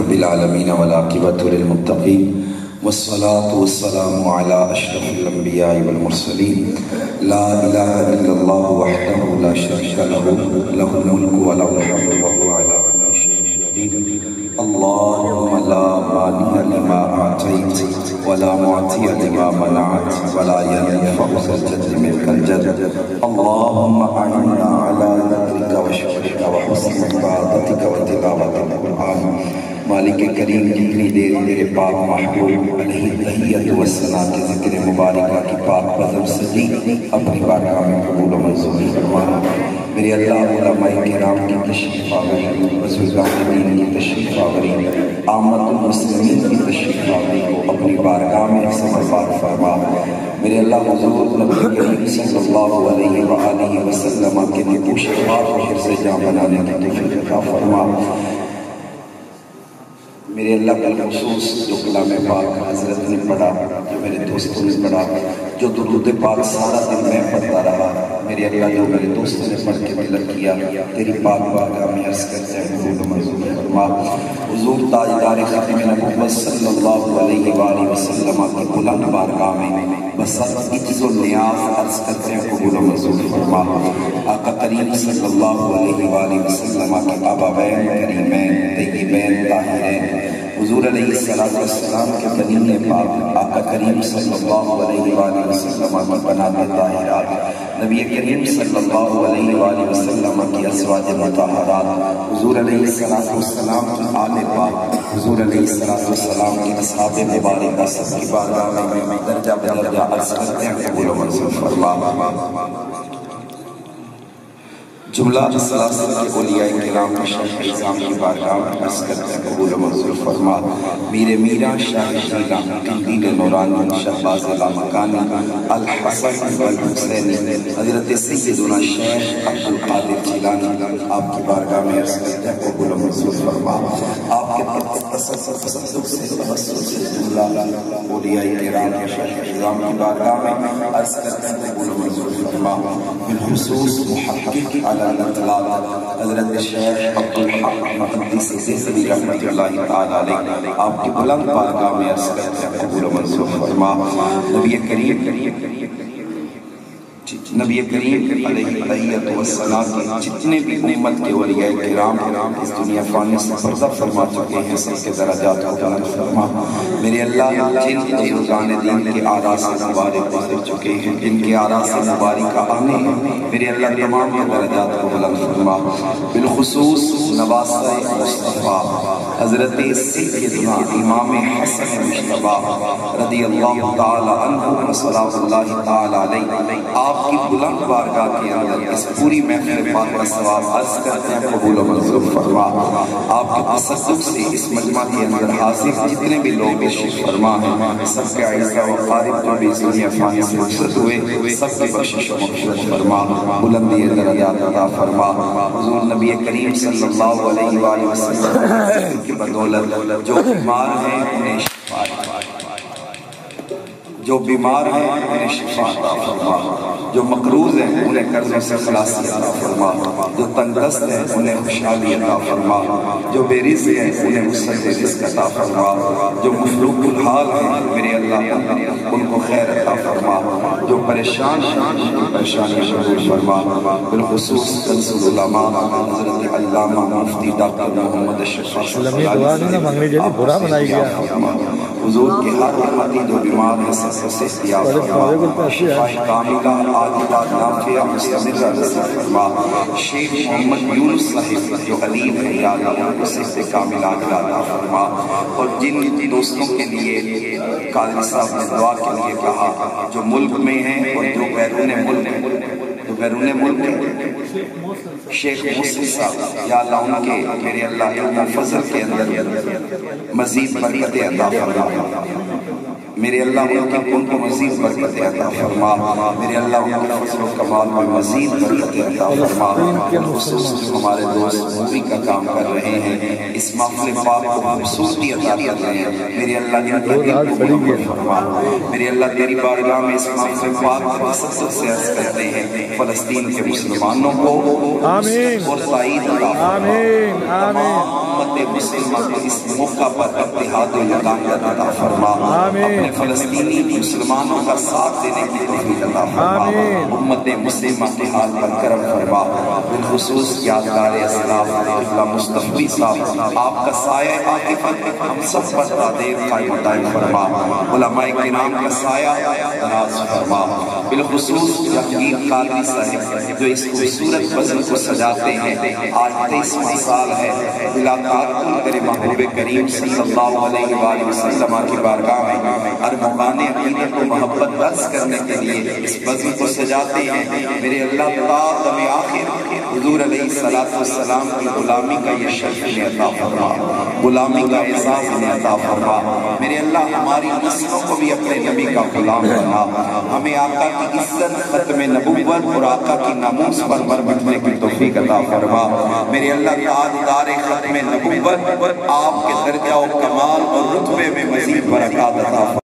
رب العالمین والعاقبۃ للمتقین والصلاة والسلام علی اشرف الانبیاء والمرسلین لا الہ الا اللہ وحدہ لا شریک لہ لہ الملک وله الحمد وهو علی کل شیء قدیر اللہم لا مانع لما اعطیت ولا معطی لما منعت ولا ينفع ذا الجد منک الجد اللہم اعنا علی ذکرک وشکرک وحسن عبادتک وتلاوت القرآن مالک کریم جتنی دیر تیرے پاک محبوب علیہ تحیت والثناء کے ذکر مبارکہ کی پاک بزم سجی اپنی بارگاہ میں قبول و منظور فرمانا میرے اللہ علماء کرام کی تشریف آوری بزرگان دین کی تشریف آوری آمد المسلمین کی تشریف آوری کو اپنی بارگاہ میں سمرباد فرما میرے اللہ حضور نبی کریم صلی اللہ علیہ وآلہ وسلم کے نکوش بات و حفظ جان بنانے کی توفیق عطا فرما میرے اللہ بالخصوص جو کلام پاک حضرت نے پڑھا جو میرے دوستوں نے پڑھا جو درود پاک سارا دن میں پڑھتا رہا میرے اللہ جو میرے دوستوں نے پڑھ کے تلاوت کیا تیری پاک بارگاہ میں عرض کرتے ہیں قبول و منظور فرما حضور تاجدار ختم نبوت صلی اللہ علیہ وآلہ وسلم کی بلند بارگاہ میں بس عجز و نیاز عرض کرتے ہیں قبول و منظور فرما آقا کریم صلی اللہ علیہ وآلہ وسلم کے ابوین کریمین طیبین طاہرین حضور علیہ السلام کے بنی پاک آقا کریم صلی اللہ علیہ وآلہ وسلم کی بنات طاہرات نبی کریم صلی اللہ علیہ وآلہ وسلم کی ازواج مطہرات حضور علیہ السلام کی آل پاک حضور علیہ السلام کی اصحاب مبارکہ سب کی بارگاہ میں درجہ بدرجہ عرض کرتے ہیں قبول و منظور فرما جملہ سلاسل کے اولیاء کرام شیخ نظام کی بارگاہ میں عرض کرتے ہیں قبول و منظور فرما میر میران شاہ شیران قندیل نورانی شہباز لامکانی الحسن والحسین حضرت سیدنا شیخ عبدالقادر جیلانی آپ کی بارگاہ میں عرض کرتے ہیں قبول و منظور فرما آپ کے تصدق سے توسل سے جملہ اولیاء کرام شیخ نظام کی بارگاہ میں عرض کرتے ہیں قبول و منظور فرما بالخصوص محقق علی الاطلاق حضرت شیخ عبدالحق محدث سیسری رحمت اللہ تعالی علیہ آپ کی بلند بارگاہ میں عرض کرتے ہیں قبول و منظور فرما نبی کریم علیہ تحیت والثناء کے جتنے بھی امت کے اولیاء کرام اس دنیا فانی سے پردہ فرما چکے ہیں سب کے درجات کو بلند فرما میرے اللہ جن بزرگان دین کے آراء سے مبارک گزر چکے ہیں جن کے آراء سے مبارک آنے میرے اللہ تمام کے درجات کو بلند فرما بالخصوص نواسہ مصطفیٰ حضرت سیدنا امام حسن مجتبیٰ رضی اللہ تعالی عنہ صلاۃ اللہ تعالی علیہ آپ کی بلند بارگاہ کے اندر اس پوری محفل پاک کا ثواب عرض کرتے ہیں قبول و منظور فرما آپ کے تصدق سے اس مجمع کے اندر حاضر جتنے بھی لوگ تشریف فرما ہیں سب کے عیسیٰ و قارب جو بھی اس دنیا فانی سے رخصت ہوئے سب کی بخشش و مغفرت فرما بلندی درجات عطا فرما حضور نبی کریم صلی اللہ علیہ وآلہ وسلم کی بدولت جو بیمار ہیں انہیں شفا جو بیمار ہیں انہیں شفا عطا فرما جو مقروض ہیں انہیں قرضوں سے خلاصی عطا فرما جو تنگ دست ہیں انہیں خوشحالی عطا فرما جو بے رزق ہیں انہیں وسعت رزق عطا فرما جو مفلوق الحال ہیں میرے اللہ ان کو خیر عطا فرما جو پریشان ہیں ان کی پریشانی دور فرما بالخصوص کنز العلماء حضرت علامہ مفتی ڈاکٹر محمد اشرف حضور کے ہر امتی جو بیمار ہیں سے استیاب فرما شفاء کاملہ عاجلہ نافعہ مستمرہ نصیب فرما شیخ محمد یونس صاحب جو علیم ہے یا اللہ ان کو صحت کاملہ عاجلہ فرما اور جن دوستوں کے لیے قادری صاحب نے دعا کے لیے کہا جو ملک میں ہیں اور جو بیرون ملک شیخ محسن صاحب یا اللہ ان کے میرے اللہ علم و فضل کے اندر مزید برکت عطا فرما میرے اللہ ان کو مزید برکت عطا فرما میرے اللہ ان کے فضل و کمال میں مزید برکت عطا فرما خصوص جو ہمارے دوست مووی کا کام کر رہے ہیں اس محفل پاک کو خوبصورتی عطا کر رہے ہیں میرے اللہ ان کے دل کو قبول فرما میرے اللہ تیری بارگاہ میں اس محفل پاک کو تصدق سے عرض کرتے ہیں فلسطین کے مسلمانوں کو اور تائید عطا فرما امت مسلمہ کو اس موقع پر اتحاد و یگانیت عطا فرما، اپنے فلسطینی مسلمانوں کا ساتھ دینے کی توفیق عطا فرما، امت مسلمہ کے حال پر کرم فرما، بالخصوص یادگار اسلاف اللہ مصطفی صاحب، آپ کا سایہ عاطفت ہم سب پر دائم قائم دائم فرما، علماء کرام کا سایہ ناز فرما، بالخصوص جہانگیر قادری صاحب جو اس خوبصورت غزل کو سجاتے ہیں، آج 23واں سال ہے، بلا تعطل کرے محبوب کریم صلی اللہ علیہ وآلہ وسلم کی بارگاہ میں ارمغان عقیدت و محبت درس کرنے کے لیے اس غزل کو سجاتے ہیں۔ میرے اللہ تعالیٰ دم آخر حضور علیہ السلام کی غلامی کا یہ شرف انہیں عطا فرما، غلامی کا اعزاز انہیں عطا فرما، میرے اللہ ہماری نسلوں کو بھی اپنے نبی کا غلام بنا، ہمیں آقا کی عزت ختم نبوت اور آقا کی ناموس پر مرمٹنے کی توفیق عطا فرما، میرے اللہ تاجدار ختم نبوت آپ کے درجہ و کمال اور رتبے میں مزید برکات عطا فرما۔